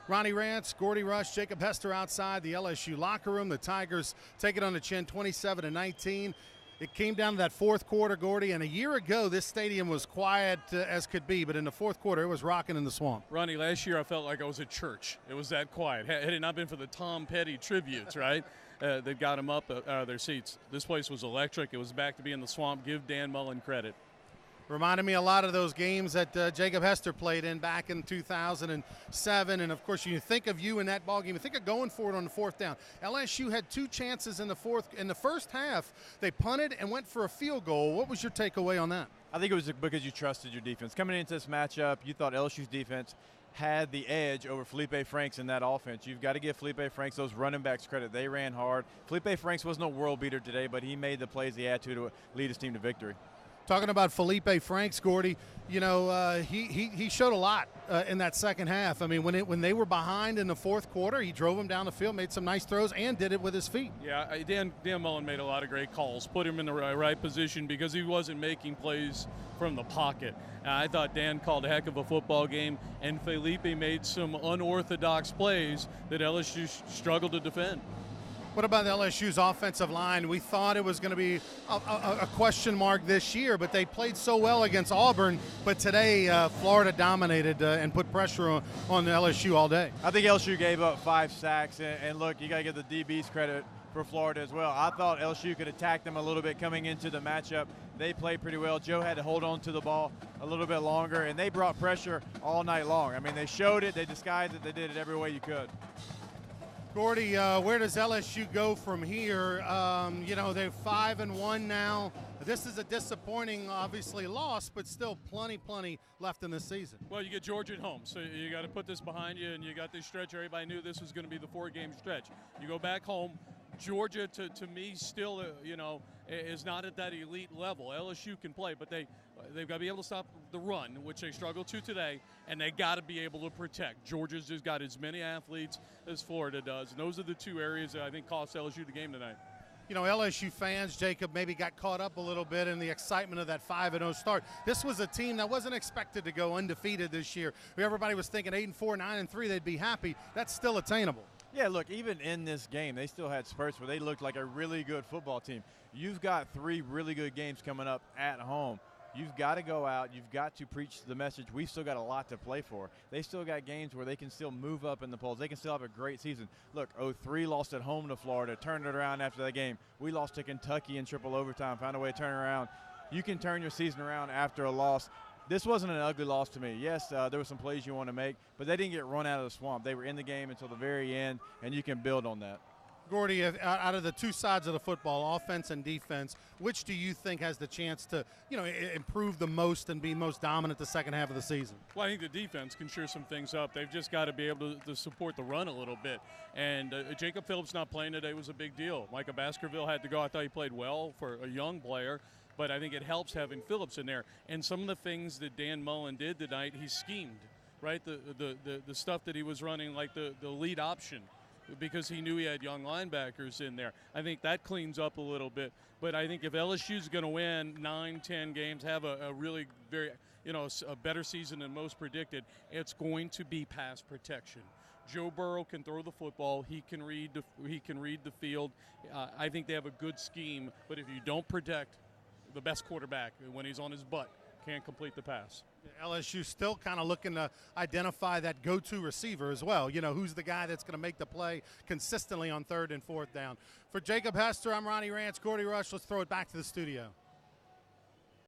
Ronnie Rantz, Gordy Rush, Jacob Hester outside the LSU locker room. The Tigers take it on the chin, 27-19. It came down to that fourth quarter, Gordy, and a year ago this stadium was quiet as could be, but in the fourth quarter it was rocking in the swamp. Ronnie, last year I felt like I was at church. It was that quiet. Had it not been for the Tom Petty tributes, right, that got them up out of their seats. This place was electric. It was back to being the swamp. Give Dan Mullen credit. Reminded me a lot of those games that Jacob Hester played in back in 2007. And, of course, you think of you in that ball game. You think of going for it on the fourth down. LSU had two chances in the first half. They punted and went for a field goal. What was your takeaway on that? I think it was because you trusted your defense. Coming into this matchup, you thought LSU's defense had the edge over Felipe Franks in that offense. You've got to give Felipe Franks, those running backs, credit. They ran hard. Felipe Franks was no world beater today, but he made the plays he had to lead his team to victory. Talking about Felipe Franks, Gordy, you know, he showed a lot in that second half. I mean, when they were behind in the fourth quarter, he drove them down the field, made some nice throws, and did it with his feet. Yeah, Dan Mullen made a lot of great calls, put him in the right position because he wasn't making plays from the pocket. I thought Dan called a heck of a football game, and Felipe made some unorthodox plays that LSU struggled to defend. What about LSU's offensive line? We thought it was going to be a question mark this year, but they played so well against Auburn. But today, Florida dominated and put pressure on LSU all day. I think LSU gave up 5 sacks, and look, you got to give the DBs credit for Florida as well. I thought LSU could attack them a little bit coming into the matchup. They played pretty well. Joe had to hold on to the ball a little bit longer, and they brought pressure all night long. I mean, they showed it, they disguised it, they did it every way you could. Gordy, where does LSU go from here? You know, they're 5-1 now. This is a disappointing, obviously, loss, but still plenty left in this season. Well, you get Georgia at home, so you got to put this behind you, and you got this stretch. Everybody knew this was going to be the 4-game stretch. You go back home. Georgia, to me, still, you know, is not at that elite level. LSU can play, but they've got to be able to stop the run, which they struggled to today, and they got to be able to protect. Georgia's just got as many athletes as Florida does, and those are the two areas that I think cost LSU the game tonight. You know, LSU fans, Jacob, maybe got caught up a little bit in the excitement of that 5-0 start. This was a team that wasn't expected to go undefeated this year. Everybody was thinking 8-4, 9-3, they'd be happy. That's still attainable. Yeah, look, even in this game, they still had spurts where they looked like a really good football team. You've got 3 really good games coming up at home. You've got to go out. You've got to preach the message. We've still got a lot to play for. They still got games where they can still move up in the polls. They can still have a great season. Look, 03 lost at home to Florida, turned it around after that game. We lost to Kentucky in triple overtime, found a way to turn it around. You can turn your season around after a loss. This wasn't an ugly loss to me. Yes, there were some plays you want to make, but they didn't get run out of the swamp. They were in the game until the very end, and you can build on that. Gordy, out of the two sides of the football, offense and defense, which do you think has the chance to, you know, improve the most and be most dominant the second half of the season? Well, I think the defense can sure some things up. They've just got to be able to support the run a little bit. And Jacob Phillips not playing today was a big deal. Micah Baskerville had to go. I thought he played well for a young player. But I think it helps having Phillips in there. And some of the things that Dan Mullen did tonight, he schemed, right? The stuff that he was running, like the lead option, because he knew he had young linebackers in there. I think that cleans up a little bit. But I think if LSU's going to win 9-10 games, have a really very, you know, a better season than most predicted, it's going to be pass protection. Joe Burrow can throw the football. He can read the field. I think they have a good scheme. But if you don't protect the best quarterback, when he's on his butt, can't complete the pass. LSU still kind of looking to identify that go-to receiver as well. You know, who's the guy that's going to make the play consistently on 3rd and 4th down. For Jacob Hester, I'm Ronnie Rantz, Gordy Rush. Let's throw it back to the studio.